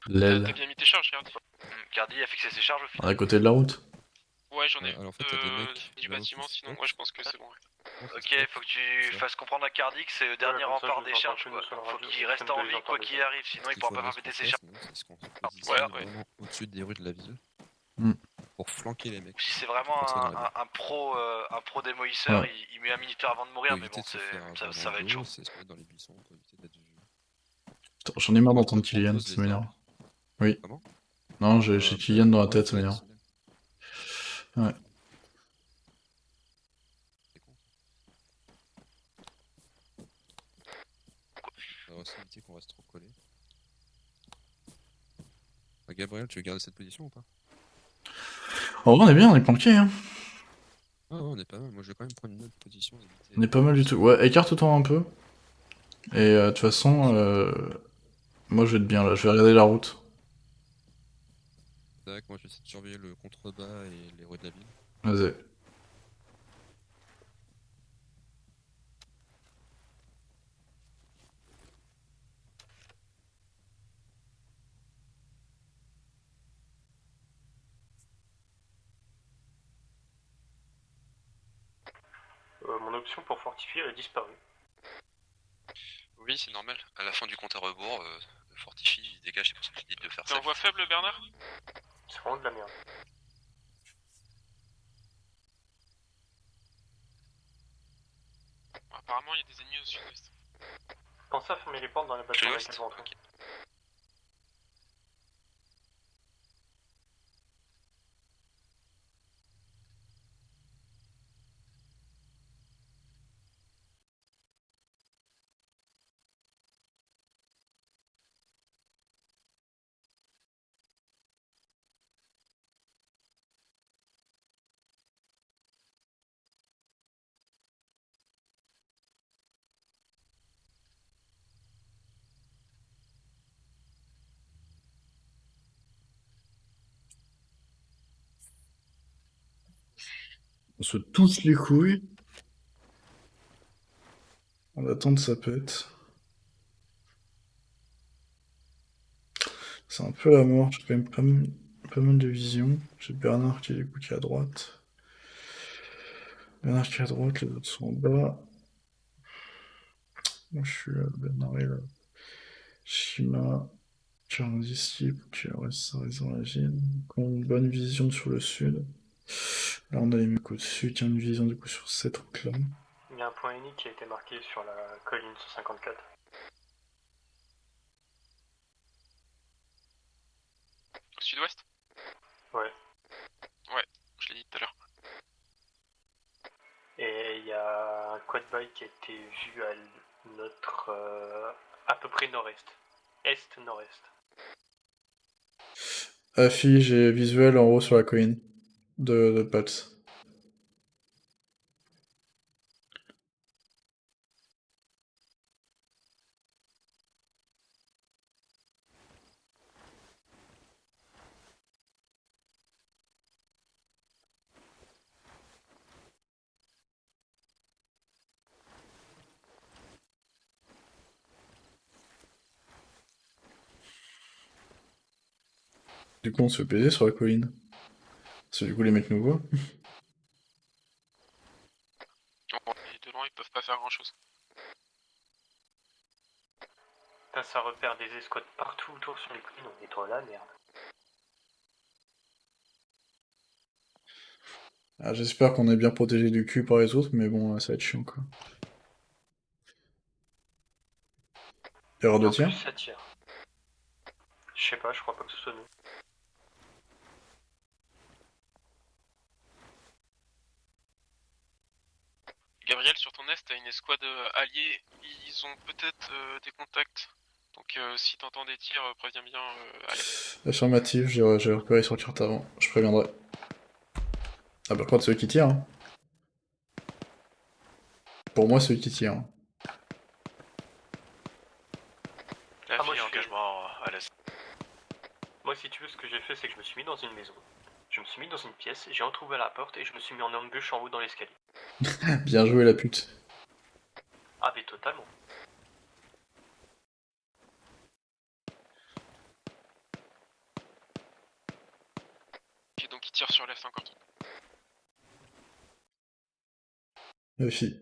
T'as L'aile. bien mis tes charges, Cardi? Cardi a fixé ses charges au final. À côté de la route. Ouais, j'en ai Alors, en fait, t'as des mecs du bâtiment, sinon moi je pense que c'est bon. Ok, faut que tu fasses comprendre à Cardi que c'est le dernier rempart des charges quoi. Faut qu'il reste en vie quoi qu'il arrive, sinon il pourra pas faire péter ses charges. C'est qu'on se positionne vraiment au-dessus des rues de la ville. Pour flanquer les mecs. Si c'est vraiment un pro démoisseur, il met un minute avant de mourir, mais bon, ça va être chaud. C'est se mettre dans les buissons pour éviter d'être vu. Putain, j'en ai marre d'entendre Kylian, ça m'énerve. Oui. Non, j'ai Kylian dans la tête, ça m'énerve. Ouais. On va aussi éviter qu'on reste trop collé. Gabriel, tu veux garder cette position ou pas? En vrai, on est bien, on est planqué, hein. Ah ouais, on est pas mal. Moi, je vais quand même prendre une autre position. On est pas mal du tout. Ouais, écarte-toi un peu. Et de toute façon, moi je vais être bien là, je vais regarder la route. Tac, moi je vais essayer de surveiller le contrebas et les rues de la ville. Vas-y. Mon option pour fortifier a disparu. Oui, c'est normal. À la fin du compte à rebours, fortifie, il dégage, c'est pour ça que je dis de faire T'es ça. en voie faible, Bernard? C'est vraiment de la merde. Apparemment, il y a des ennemis au sud-est. Pensez à fermer les portes dans la bâtiment avec les entrées. On se touche les couilles. On attend que ça pète. C'est un peu la mort, j'ai quand même pas mal de vision. J'ai Bernard qui est du coup qui est à droite. Bernard qui est à droite, les autres sont en bas. Moi je suis Bernard et là. Shima, 40 ici, qui reste ça reste dans la ville. Donc on a une bonne vision sur le sud. Là on a les mecs au-dessus qui ont une vision du coup sur cette route là. Il y a un point unique qui a été marqué sur la colline 154. Au sud-ouest? Ouais. Ouais, je l'ai dit tout à l'heure. Et il y a un quad bike qui a été vu à notre à peu près nord-est. Est-nord-est. Afi, j'ai visuel en haut sur la colline de Pals. Du coup, on se fait baiser sur la colline. Parce que du coup, les mecs nous voient. Et de loin, ils peuvent pas faire grand-chose. Putain, ça repère des escouades partout autour sur les collines, on est dans la merde. Ah, j'espère qu'on est bien protégé du cul par les autres, mais bon, ça va être chiant quoi. Erreur de tir? Ça tire. Je sais pas, je crois pas que ce soit nous. Gabriel, sur ton est, t'as une escouade alliée, ils ont peut-être des contacts. Donc si t'entends des tirs, préviens bien Alex. Affirmative, j'ai repéré sur carte avant, je préviendrai. Ah bah quoi, c'est eux qui tirent hein. Pour moi, celui qui tire. La fille engagement à l'est. Moi, si tu veux, ce que j'ai fait, c'est que je me suis mis dans une maison. Je me suis mis dans une pièce, j'ai entrouvert la porte et je me suis mis en embûche en haut dans l'escalier. Bien joué la pute. Ah, mais totalement. Ok, donc il tire sur l'F encore. Aussi.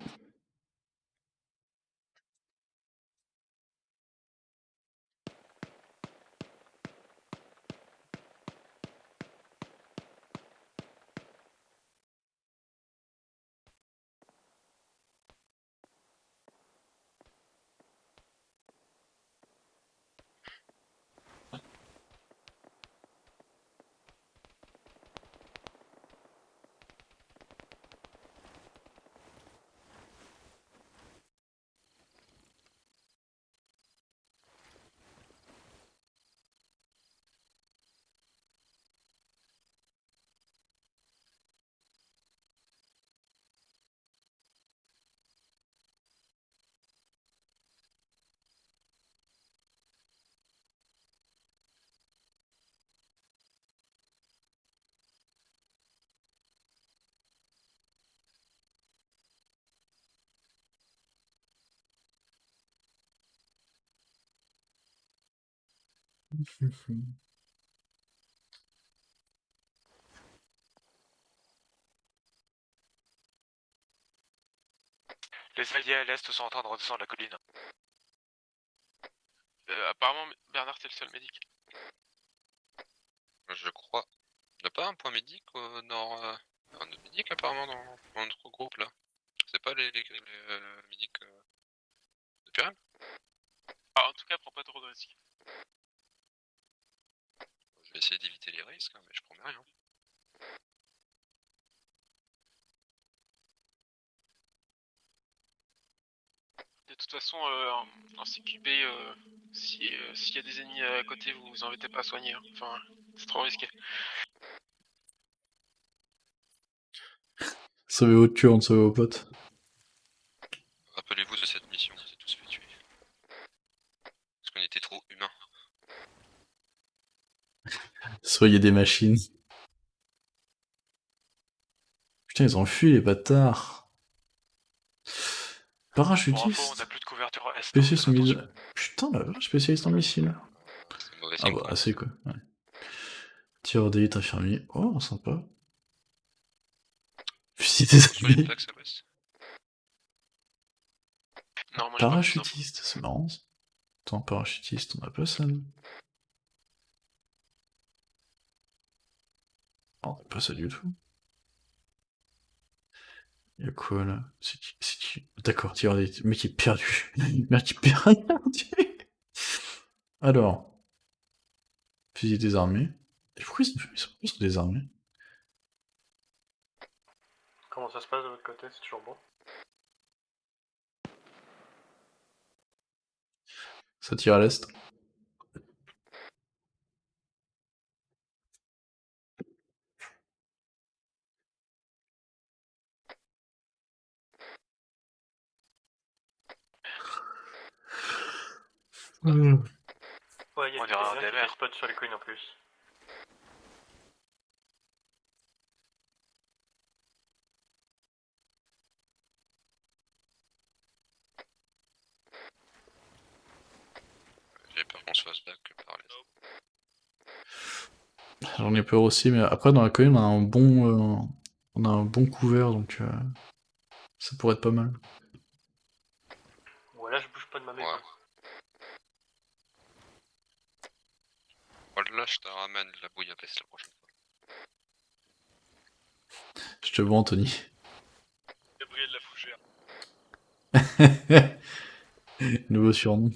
Les alliés à l'est sont en train de redescendre la colline. Apparemment, Bernard, t'es le seul médic. Je crois. Il n'y a pas un point médic au nord. Un autre médic apparemment dans notre groupe là. C'est pas les médics de Pyram. Ah, en tout cas, prends pas trop de risques. Je vais essayer d'éviter les risques, hein, mais je promets rien. De toute façon, en CQB, s'il y a des ennemis à côté, vous embêtez pas à soigner. Hein. Enfin, c'est trop risqué. Sauvez votre turn, sauvez vos potes. Rappelez-vous de cette mission, on s'est tous fait tuer. Parce qu'on était trop humains. Soyez des machines. Putain, ils ont fui les bâtards. Parachutiste. On a plus de couverture est. Spécialiste en missile. Putain la vache, spécialiste en missile. Ah bah assez quoi. Ouais. Tireur d'élite infirmier. Oh sympa. Fusil des ennemis. Parachutiste, c'est marrant. Attends, parachutiste, on a pas ça nous. Oh, on a pas ça du tout. Y'a quoi là? C'est qui? D'accord, tireur d'élite. Le mec est perdu. Merde, il est perdu. Alors. Fusil désarmé. Et pourquoi ils sont désarmés? Comment ça se passe de votre côté? C'est toujours bon? Ça tire à l'est. Ouais, il y a des spots sur les collines en plus. J'ai peur qu'on se fasse back par les... J'en ai peur aussi, mais après dans la colline on a un bon couvert, donc ça pourrait être pas mal. Voilà, je bouge pas de ma maison. Voilà, je te ramène de la bouillabaisse la prochaine fois. Je te vois Anthony. Gabriel la fougère. Nouveau surnom.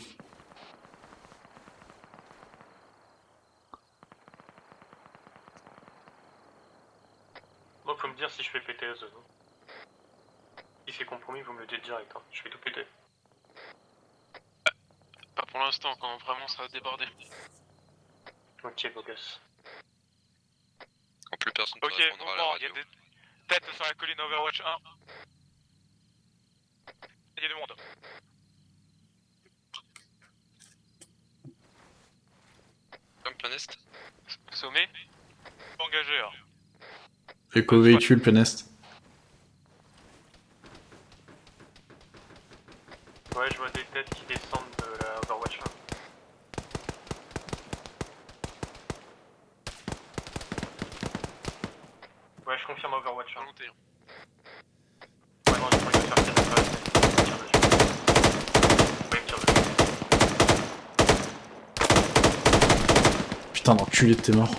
Moi, faut me dire si je fais péter la zone. Si c'est compromis, vous me le dites direct, hein. Je vais tout péter. Pas pour l'instant, quand vraiment ça va déborder. Ok, beau gosse. Quand plus personne ne Ok, répondra à la bon, radio. il y a des têtes sur la colline Overwatch 1. plein est. Sommet. Engagé alors. Éco-véhicule, plein est. Ouais, je vois des têtes qui descendent de la Overwatch 1. Ouais, je confirme Overwatch 1. Ouais, non, je crois qu'il va faire tirer dessus. Ouais, il me tire dessus. Putain, l'enculé, t'es mort.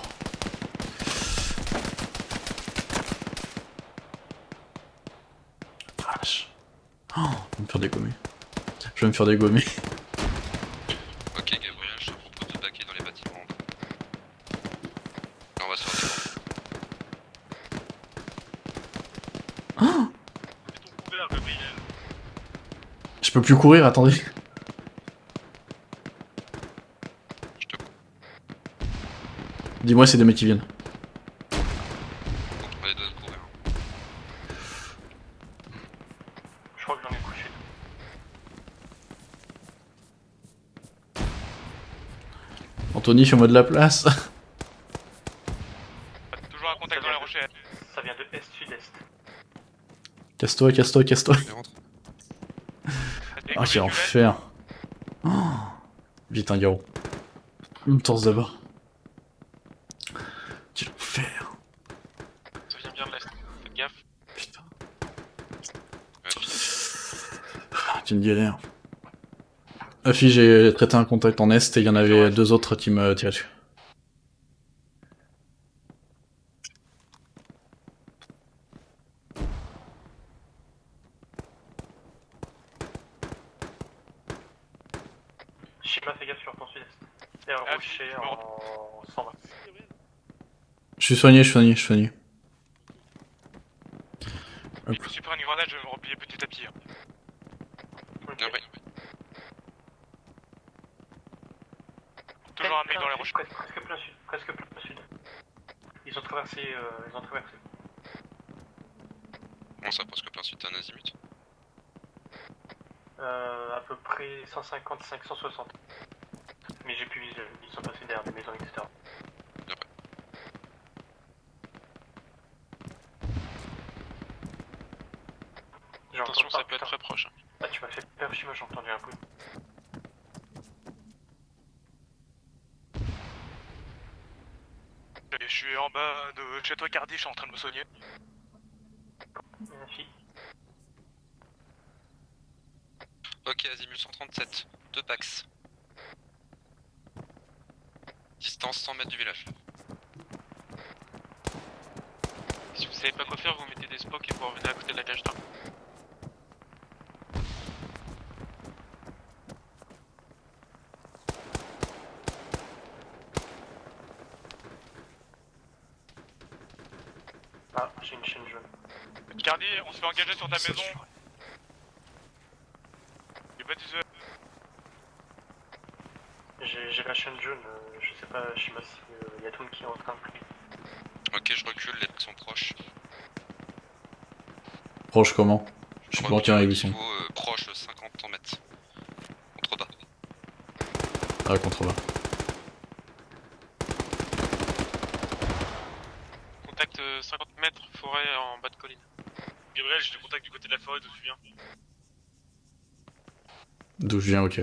Vache. Oh, je vais me faire dégommer. Je vais me faire dégommer. Ok Gabriel, je te propose de baquer dans les bâtiments. Là on va se faire Oh, je peux plus courir, attendez. Dis-moi c'est des mecs qui viennent. on les deux courir. Je crois que j'en ai couché. Anthony, fais-moi de la place. Toujours un contact dans la rochette. Ça vient de est-sud-est. Casse-toi, casse-toi, casse-toi. Ah, quel enfer. Oh. Vite, un garrot. Il me torse d'abord. Quel enfer. Ça vient bien de l'est. Faites gaffe. Putain. C'est une galère. Afi, j'ai traité un contact en est et il y en avait deux autres qui me tiraient dessus. Shima, fais gaffe sur ton sud-est. Et un rocher en 120. Je suis soigné, je suis soigné, je suis soigné. Je me suis pris une grenade, je vais me replier petit à petit. Okay. Toujours un mec dans les roches. Presque plein sud, presque plein sud. Ils ont traversé, Comment ça, presque plein sud, t'as un azimut? À peu près 150-560. Mais j'ai pu viser, ils sont passés derrière des maisons, etc. Attention, ça peut être très proche. Ah, tu m'as fait peur, Shima, j'ai entendu un bruit. Je suis en bas de chez toi, Cardi, je suis en train de me soigner. Merci. Ok, azimut 137, 2 pax. Distance 100 mètres du village. Si vous savez pas quoi faire, vous mettez des spokes et vous revenez à côté de la cage d'armes. Ah, j'ai une chaîne jaune. Cardi, on se fait engager sur ta maison. Y'a pas d'usure. J'ai la chaîne jaune, je sais pas, Shima, si y a tout le monde qui est en train de plier. Ok, je recule, les mecs sont proches. Proche comment? Je suis pas entier avec lui son. Proche 50 mètres. Contrebas. Ah, contrebas. Contact 50 mètres, forêt en bas de colline. Gabriel, j'ai du contact du côté de la forêt d'où tu viens. D'où je viens, ok.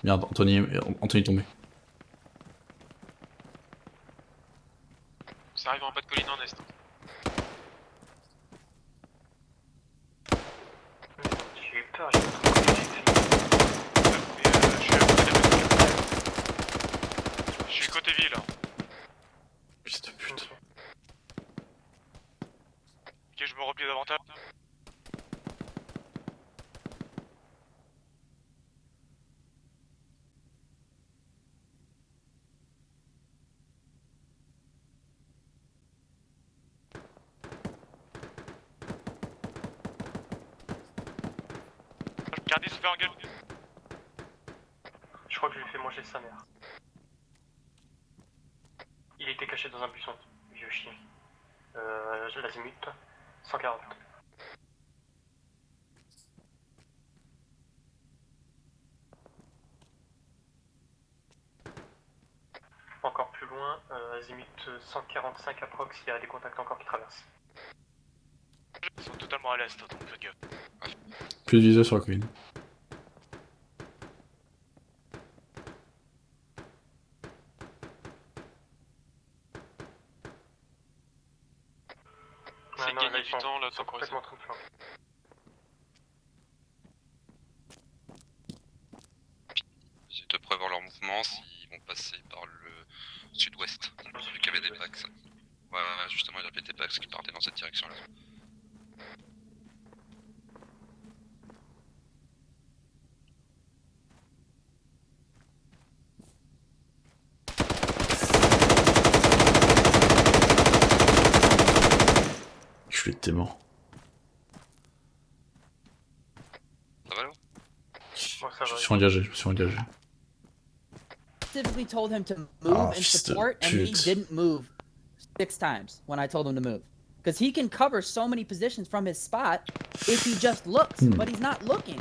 Merde, Anthony est tombé. Ça arrive en bas de colline en est. J'ai eu peur, j'ai pas trop Je suis côté ville. Putain, putain. Ok, je me replie davantage. Cardi se fait engager. Je crois que je lui ai fait manger sa mère. Il était caché dans un buisson, vieux chien. L'azimut, 140. route 145 approx, il y a des contacts encore qui traversent. Ils sont totalement à l'est, donc faites gaffe. Plus de visée sur la colline. C'est gagner du temps là, tant qu'on complètement en train de flanquer. J'essaie de prévoir leur mouvement s'ils vont passer par le sud-ouest, vu qu'il y avait des packs. Ouais, justement, il y avait des packs qui partaient dans cette direction-là. Je suis tellement. Ça va là? Je suis engagé, je me suis engagé. Specifically told him to move and support, and he didn't move 6 times when I told him to move. Because he can cover so many positions from his spot if he just looks, but he's not looking.